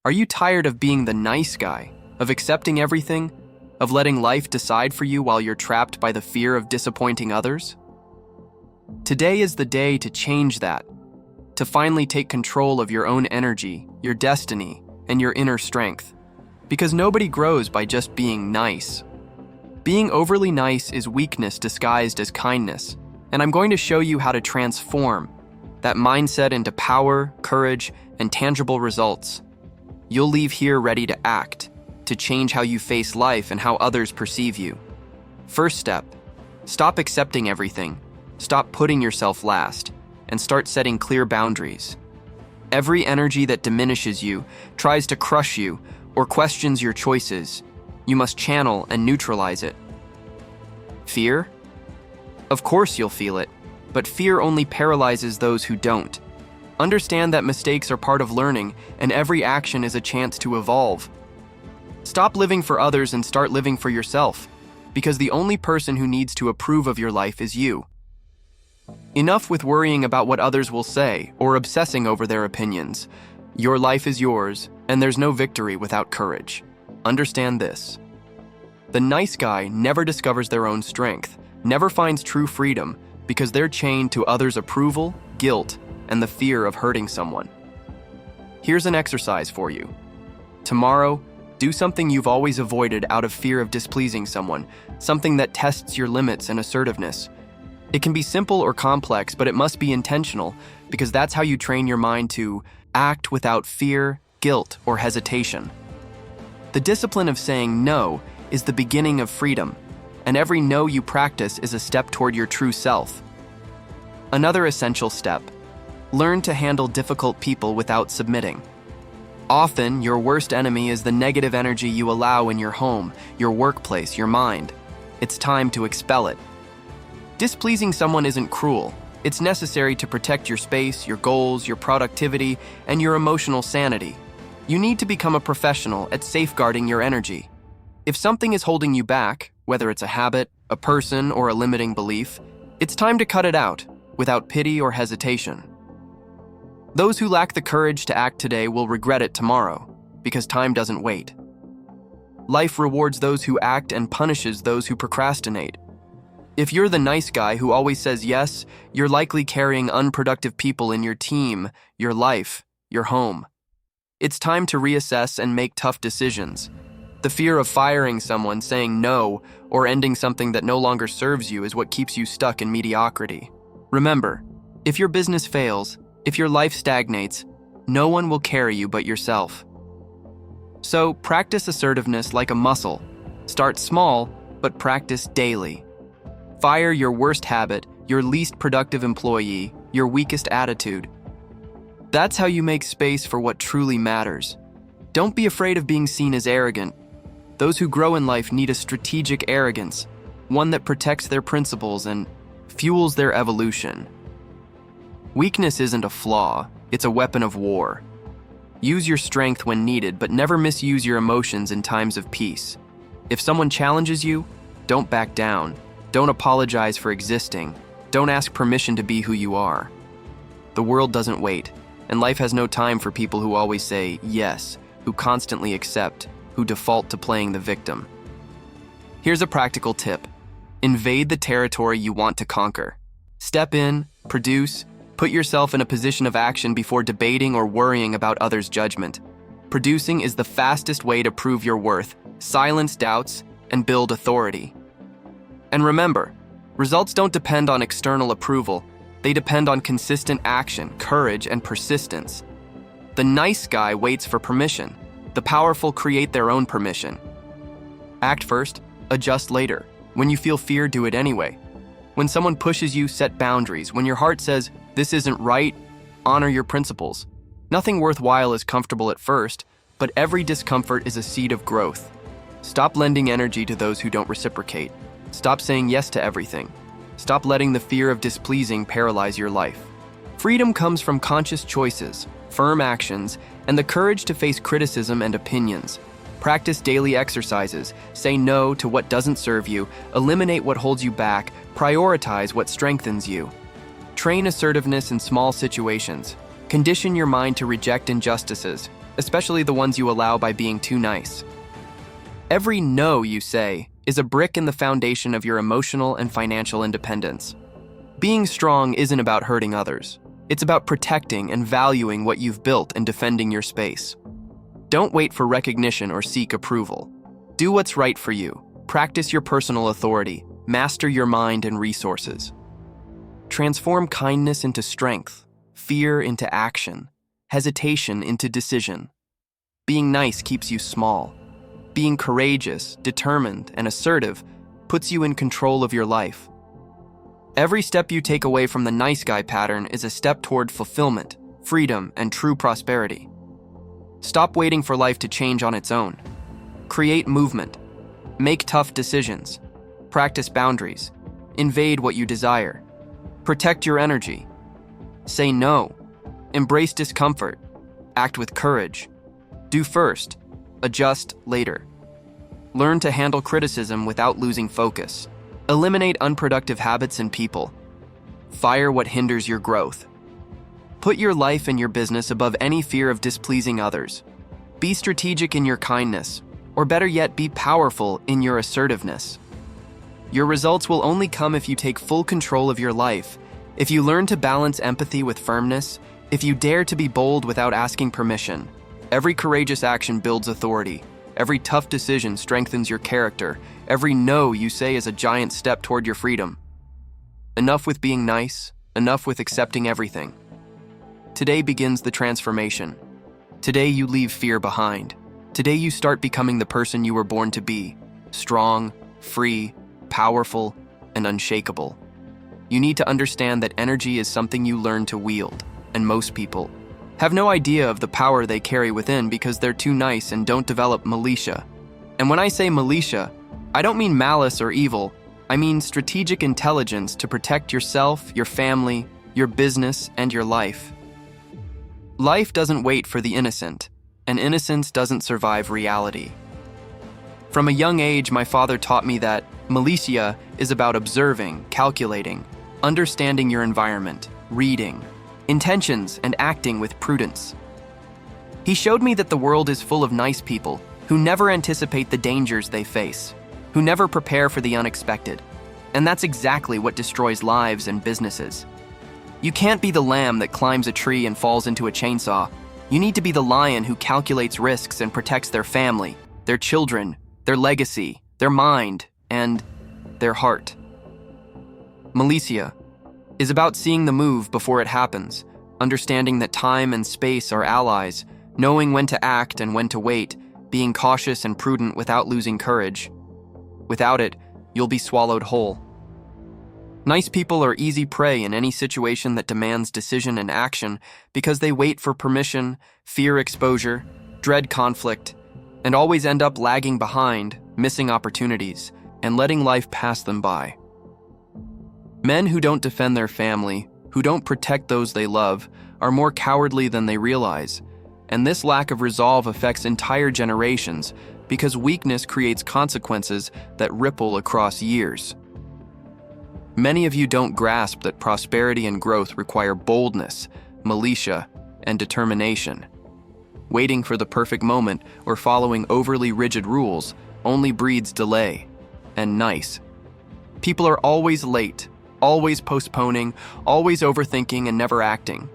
Are you tired of being the nice guy, of accepting everything, of letting life decide for you while you're trapped by the fear of disappointing others? Today is the day to change that, to finally take control of your own energy, your destiny, and your inner strength. Because nobody grows by just being nice. Being overly nice is weakness disguised as kindness, and I'm going to show you how to transform that mindset into power, courage, and tangible results. You'll leave here ready to act, to change how you face life and how others perceive you. First step, stop accepting everything, stop putting yourself last, and start setting clear boundaries. Every energy that diminishes you, tries to crush you, or questions your choices, you must channel and neutralize it. Fear? Of course you'll feel it, but fear only paralyzes those who don't. Understand that mistakes are part of learning, and every action is a chance to evolve. Stop living for others and start living for yourself, because the only person who needs to approve of your life is you. Enough with worrying about what others will say or obsessing over their opinions. Your life is yours, and there's no victory without courage. Understand this. The nice guy never discovers their own strength, never finds true freedom, because they're chained to others' approval, guilt, and the fear of hurting someone. Here's an exercise for you. Tomorrow, do something you've always avoided out of fear of displeasing someone, something that tests your limits and assertiveness. It can be simple or complex, but it must be intentional, because that's how you train your mind to act without fear, guilt, or hesitation. The discipline of saying no is the beginning of freedom, and every no you practice is a step toward your true self. Another essential step, learn to handle difficult people without submitting. Often, your worst enemy is the negative energy you allow in your home, your workplace, your mind. It's time to expel it. Displeasing someone isn't cruel. It's necessary to protect your space, your goals, your productivity, and your emotional sanity. You need to become a professional at safeguarding your energy. If something is holding you back, whether it's a habit, a person, or a limiting belief, it's time to cut it out, without pity or hesitation. Those who lack the courage to act today will regret it tomorrow, because time doesn't wait. Life rewards those who act and punishes those who procrastinate. If you're the nice guy who always says yes, you're likely carrying unproductive people in your team, your life, your home. It's time to reassess and make tough decisions. The fear of firing someone, saying no, or ending something that no longer serves you is what keeps you stuck in mediocrity. Remember, if your business fails, if your life stagnates, no one will carry you but yourself. So practice assertiveness like a muscle. Start small, but practice daily. Fire your worst habit, your least productive employee, your weakest attitude. That's how you make space for what truly matters. Don't be afraid of being seen as arrogant. Those who grow in life need a strategic arrogance, one that protects their principles and fuels their evolution. Weakness isn't a flaw, it's a weapon of war. Use your strength when needed, but never misuse your emotions in times of peace. If someone challenges you, don't back down. Don't apologize for existing. Don't ask permission to be who you are. The world doesn't wait, and life has no time for people who always say yes, who constantly accept, who default to playing the victim. Here's a practical tip. Invade the territory you want to conquer. Step in, produce, put yourself in a position of action before debating or worrying about others' judgment. Producing is the fastest way to prove your worth, silence doubts, and build authority. And remember, results don't depend on external approval. They depend on consistent action, courage, and persistence. The nice guy waits for permission. The powerful create their own permission. Act first, adjust later. When you feel fear, do it anyway. When someone pushes you, set boundaries. When your heart says, this isn't right, honor your principles. Nothing worthwhile is comfortable at first, but every discomfort is a seed of growth. Stop lending energy to those who don't reciprocate. Stop saying yes to everything. Stop letting the fear of displeasing paralyze your life. Freedom comes from conscious choices, firm actions, and the courage to face criticism and opinions. Practice daily exercises, say no to what doesn't serve you, eliminate what holds you back, prioritize what strengthens you. Train assertiveness in small situations. Condition your mind to reject injustices. especially the ones you allow by being too nice. Every no you say is a brick in the foundation of your emotional and financial independence. Being strong isn't about hurting others. It's about protecting and valuing what you've built and defending your space. Don't wait for recognition or seek approval. Do what's right for you. Practice your personal authority. Master your mind and resources. Transform kindness into strength, fear into action, hesitation into decision. Being nice keeps you small. Being courageous, determined, and assertive puts you in control of your life. Every step you take away from the nice guy pattern is a step toward fulfillment, freedom, and true prosperity. Stop waiting for life to change on its own. Create movement. Make tough decisions. Practice boundaries. Invade what you desire. Protect your energy. Say no. Embrace discomfort. Act with courage. Do first. Adjust later. Learn to handle criticism without losing focus. Eliminate unproductive habits and people. Fire what hinders your growth. Put your life and your business above any fear of displeasing others. Be strategic in your kindness, or better yet, be powerful in your assertiveness. Your results will only come if you take full control of your life, if you learn to balance empathy with firmness, if you dare to be bold without asking permission. Every courageous action builds authority. Every tough decision strengthens your character. Every no you say is a giant step toward your freedom. Enough with being nice, enough with accepting everything. Today begins the transformation. Today you leave fear behind. Today you start becoming the person you were born to be, strong, free, powerful, and unshakable. You need to understand that energy is something you learn to wield, and most people have no idea of the power they carry within because they're too nice and don't develop militia. And when I say militia, I don't mean malice or evil. I mean strategic intelligence to protect yourself, your family, your business, and your life. Life doesn't wait for the innocent, and innocence doesn't survive reality. From a young age, my father taught me that militia is about observing, calculating, understanding your environment, reading, intentions, and acting with prudence. He showed me that the world is full of nice people who never anticipate the dangers they face, who never prepare for the unexpected. And that's exactly what destroys lives and businesses. You can't be the lamb that climbs a tree and falls into a chainsaw. You need to be the lion who calculates risks and protects their family, their children, their legacy, their mind, and their heart. Militia is about seeing the move before it happens, understanding that time and space are allies, knowing when to act and when to wait, being cautious and prudent without losing courage. Without it, you'll be swallowed whole. Nice people are easy prey in any situation that demands decision and action because they wait for permission, fear exposure, dread conflict, and always end up lagging behind, missing opportunities, and letting life pass them by. Men who don't defend their family, who don't protect those they love, are more cowardly than they realize, and this lack of resolve affects entire generations because weakness creates consequences that ripple across years. Many of you don't grasp that prosperity and growth require boldness, militia, and determination. Waiting for the perfect moment or following overly rigid rules only breeds delay and nice. People are always late, always postponing, always overthinking and never acting.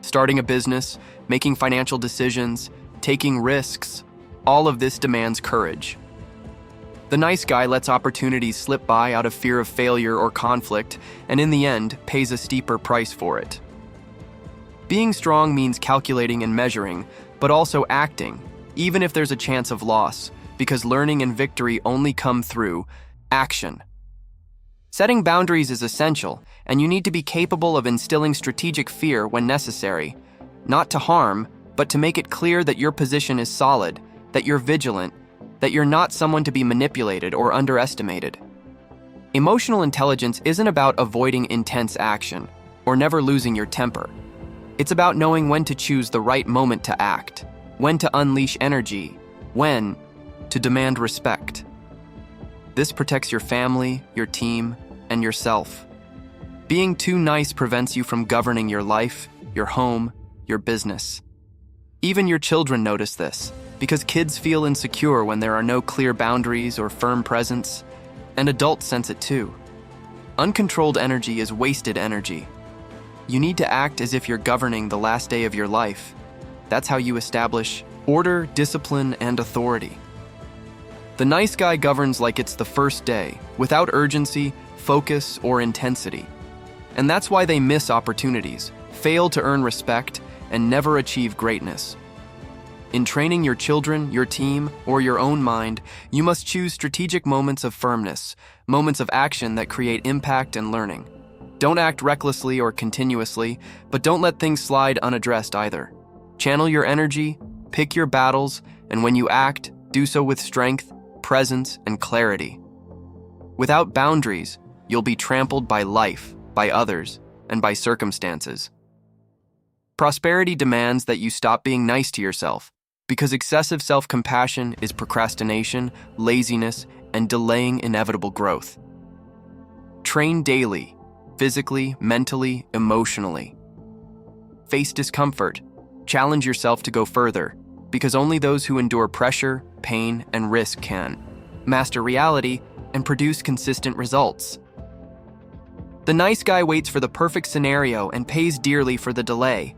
Starting a business, making financial decisions, taking risks, all of this demands courage. The nice guy lets opportunities slip by out of fear of failure or conflict, and in the end, pays a steeper price for it. Being strong means calculating and measuring, but also acting, even if there's a chance of loss, because learning and victory only come through action. Setting boundaries is essential, and you need to be capable of instilling strategic fear when necessary, not to harm, but to make it clear that your position is solid, that you're vigilant, that you're not someone to be manipulated or underestimated. Emotional intelligence isn't about avoiding intense action or never losing your temper. It's about knowing when to choose the right moment to act, when to unleash energy, when to demand respect. This protects your family, your team, and yourself. Being too nice prevents you from governing your life, your home, your business. Even your children notice this, because kids feel insecure when there are no clear boundaries or firm presence, and adults sense it too. Uncontrolled energy is wasted energy. You need to act as if you're governing the last day of your life. That's how you establish order, discipline, and authority. The nice guy governs like it's the first day, without urgency, focus, or intensity. And that's why they miss opportunities, fail to earn respect, and never achieve greatness. In training your children, your team, or your own mind, you must choose strategic moments of firmness, moments of action that create impact and learning. Don't act recklessly or continuously, but don't let things slide unaddressed either. Channel your energy, pick your battles, and when you act, do so with strength, presence, and clarity. Without boundaries, you'll be trampled by life, by others, and by circumstances. Prosperity demands that you stop being nice to yourself, because excessive self-compassion is procrastination, laziness, and delaying inevitable growth. Train daily, physically, mentally, emotionally. Face discomfort. Challenge yourself to go further, because only those who endure pressure, pain, and risk can master reality and produce consistent results. The nice guy waits for the perfect scenario and pays dearly for the delay.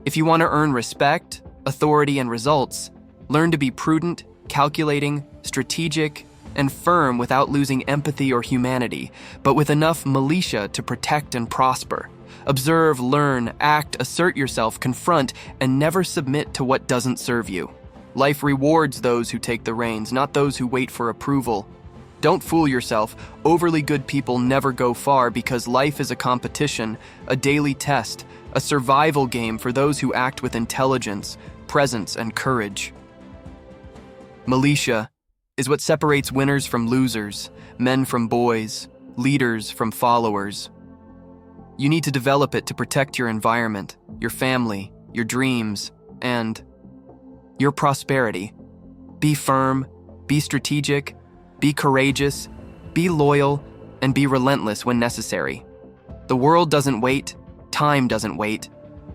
If you want to earn respect, authority, and results, learn to be prudent, calculating, strategic, and firm without losing empathy or humanity, but with enough militia to protect and prosper. Observe, learn, act, assert yourself, confront, and never submit to what doesn't serve you. Life rewards those who take the reins, not those who wait for approval. Don't fool yourself. Overly good people never go far because life is a competition, a daily test, a survival game for those who act with intelligence, presence, and courage. Militia is what separates winners from losers, men from boys, leaders from followers. You need to develop it to protect your environment, your family, your dreams, and your prosperity. Be firm, be strategic, be courageous, be loyal, and be relentless when necessary. The world doesn't wait, time doesn't wait,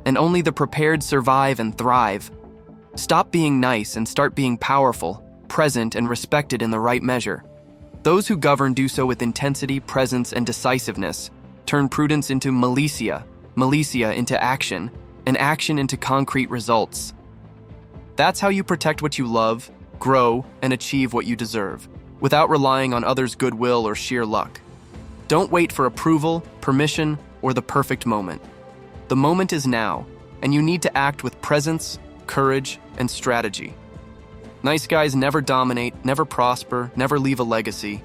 and only the prepared survive and thrive. Stop being nice and start being powerful, present, and respected in the right measure. Those who govern do so with intensity, presence, and decisiveness. Turn prudence into militia, militia into action, and action into concrete results. That's how you protect what you love, grow, and achieve what you deserve, without relying on others' goodwill or sheer luck. Don't wait for approval, permission, or the perfect moment. The moment is now, and you need to act with presence, courage, and strategy. Nice guys never dominate, never prosper, never leave a legacy.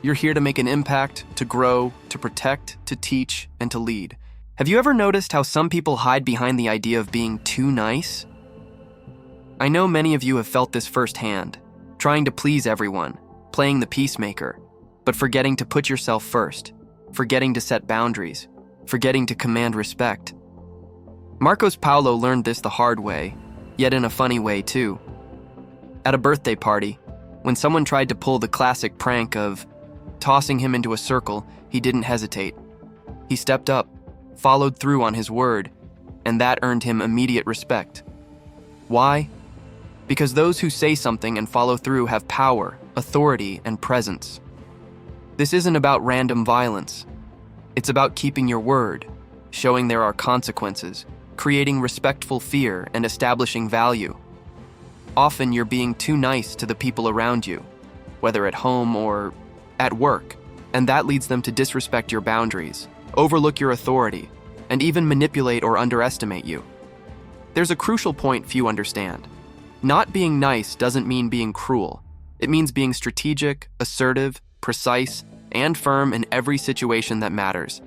You're here to make an impact, to grow, to protect, to teach, and to lead. Have you ever noticed how some people hide behind the idea of being too nice? I know many of you have felt this firsthand, trying to please everyone, playing the peacemaker, but forgetting to put yourself first, forgetting to set boundaries, forgetting to command respect. Marcos Paulo learned this the hard way, yet in a funny way too. At a birthday party, when someone tried to pull the classic prank of tossing him into a circle, he didn't hesitate. He stepped up, followed through on his word, and that earned him immediate respect. Why? Because those who say something and follow through have power, authority, and presence. This isn't about random violence. It's about keeping your word, showing there are consequences, creating respectful fear, and establishing value. Often you're being too nice to the people around you, whether at home or at work, and that leads them to disrespect your boundaries, overlook your authority, and even manipulate or underestimate you. There's a crucial point few understand. Not being nice doesn't mean being cruel. It means being strategic, assertive, precise, and firm in every situation that matters.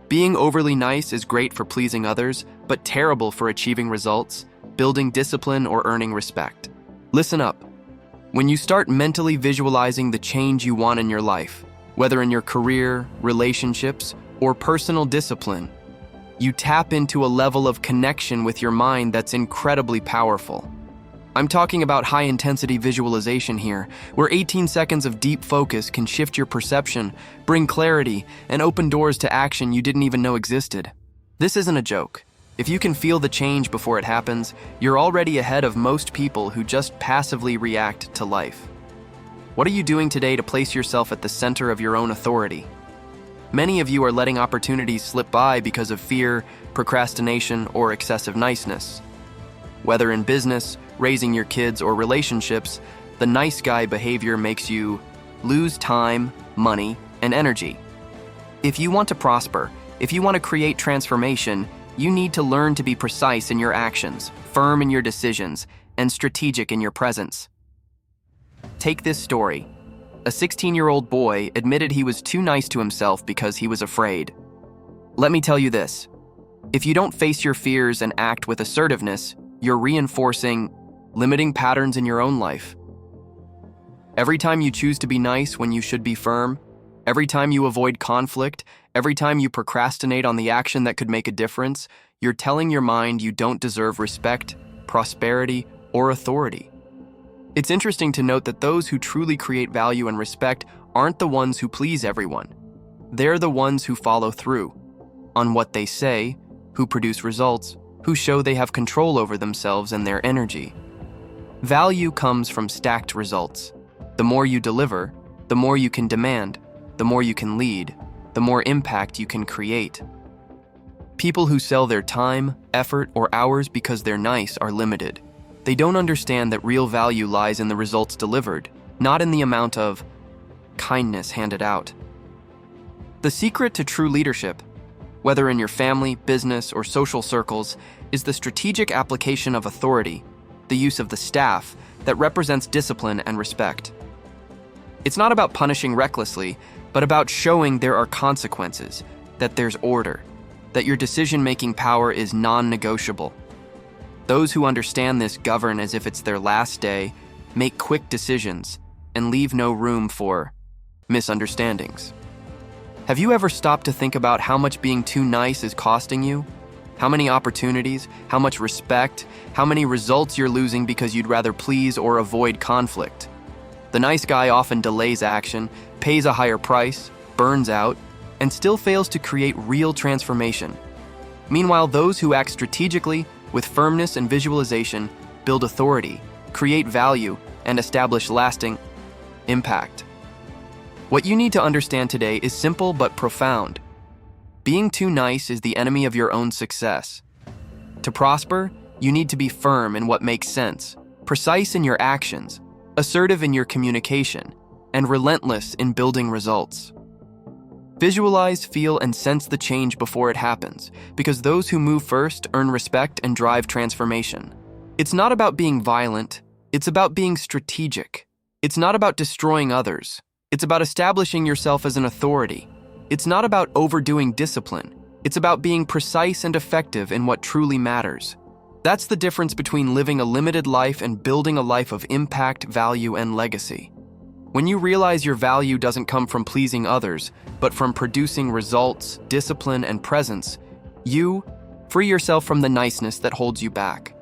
Being overly nice is great for pleasing others, but terrible for achieving results, building discipline, or earning respect. Listen up. When you start mentally visualizing the change you want in your life, whether in your career, relationships, or personal discipline, you tap into a level of connection with your mind that's incredibly powerful. I'm talking about high-intensity visualization here, where 18 seconds of deep focus can shift your perception, bring clarity, and open doors to action you didn't even know existed. This isn't a joke. If you can feel the change before it happens, you're already ahead of most people who just passively react to life. What are you doing today to place yourself at the center of your own authority? Many of you are letting opportunities slip by because of fear, procrastination, or excessive niceness. Whether in business, raising your kids, or relationships, the nice guy behavior makes you lose time, money, and energy. If you want to prosper, if you want to create transformation, you need to learn to be precise in your actions, firm in your decisions, and strategic in your presence. Take this story. A 16-year-old boy admitted he was too nice to himself because he was afraid. Let me tell you this. If you don't face your fears and act with assertiveness, you're reinforcing limiting patterns in your own life. Every time you choose to be nice when you should be firm, every time you avoid conflict, every time you procrastinate on the action that could make a difference, you're telling your mind you don't deserve respect, prosperity, or authority. It's interesting to note that those who truly create value and respect aren't the ones who please everyone. They're the ones who follow through on what they say, who produce results, who show they have control over themselves and their energy. Value comes from stacked results. The more you deliver, the more you can demand, the more you can lead, the more impact you can create. People who sell their time, effort, or hours because they're nice are limited. They don't understand that real value lies in the results delivered, not in the amount of kindness handed out. The secret to true leadership, whether in your family, business, or social circles, is the strategic application of authority, the use of the staff that represents discipline and respect. It's not about punishing recklessly, but about showing there are consequences, that there's order, that your decision-making power is non-negotiable. Those who understand this govern as if it's their last day, make quick decisions, and leave no room for misunderstandings. Have you ever stopped to think about how much being too nice is costing you? How many opportunities, how much respect, how many results you're losing because you'd rather please or avoid conflict? The nice guy often delays action, pays a higher price, burns out, and still fails to create real transformation. Meanwhile, those who act strategically, with firmness and visualization, build authority, create value, and establish lasting impact. What you need to understand today is simple but profound. Being too nice is the enemy of your own success. To prosper, you need to be firm in what makes sense, precise in your actions, assertive in your communication, and relentless in building results. Visualize, feel, and sense the change before it happens, because those who move first earn respect and drive transformation. It's not about being violent, it's about being strategic. It's not about destroying others, it's about establishing yourself as an authority. It's not about overdoing discipline, it's about being precise and effective in what truly matters. That's the difference between living a limited life and building a life of impact, value, and legacy. When you realize your value doesn't come from pleasing others, but from producing results, discipline, and presence, you free yourself from the niceness that holds you back.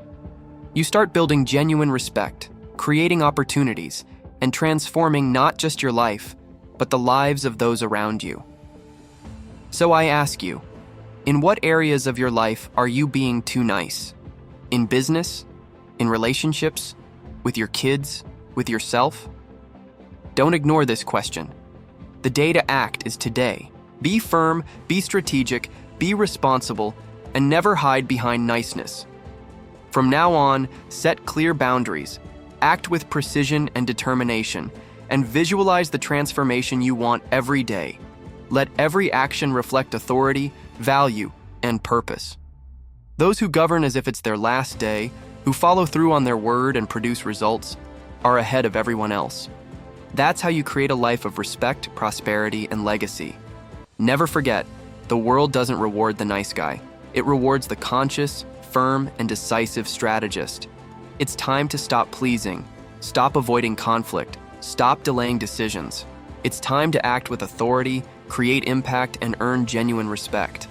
You start building genuine respect, creating opportunities, and transforming not just your life, but the lives of those around you. So I ask you, in what areas of your life are you being too nice? In business? In relationships? With your kids? With yourself? Don't ignore this question. The day to act is today. Be firm, be strategic, be responsible, and never hide behind niceness. From now on, set clear boundaries, act with precision and determination, and visualize the transformation you want every day. Let every action reflect authority, value, and purpose. Those who govern as if it's their last day, who follow through on their word and produce results, are ahead of everyone else. That's how you create a life of respect, prosperity, and legacy. Never forget, the world doesn't reward the nice guy. It rewards the conscious, firm, and decisive strategist. It's time to stop pleasing, stop avoiding conflict, stop delaying decisions. It's time to act with authority, create impact, and earn genuine respect.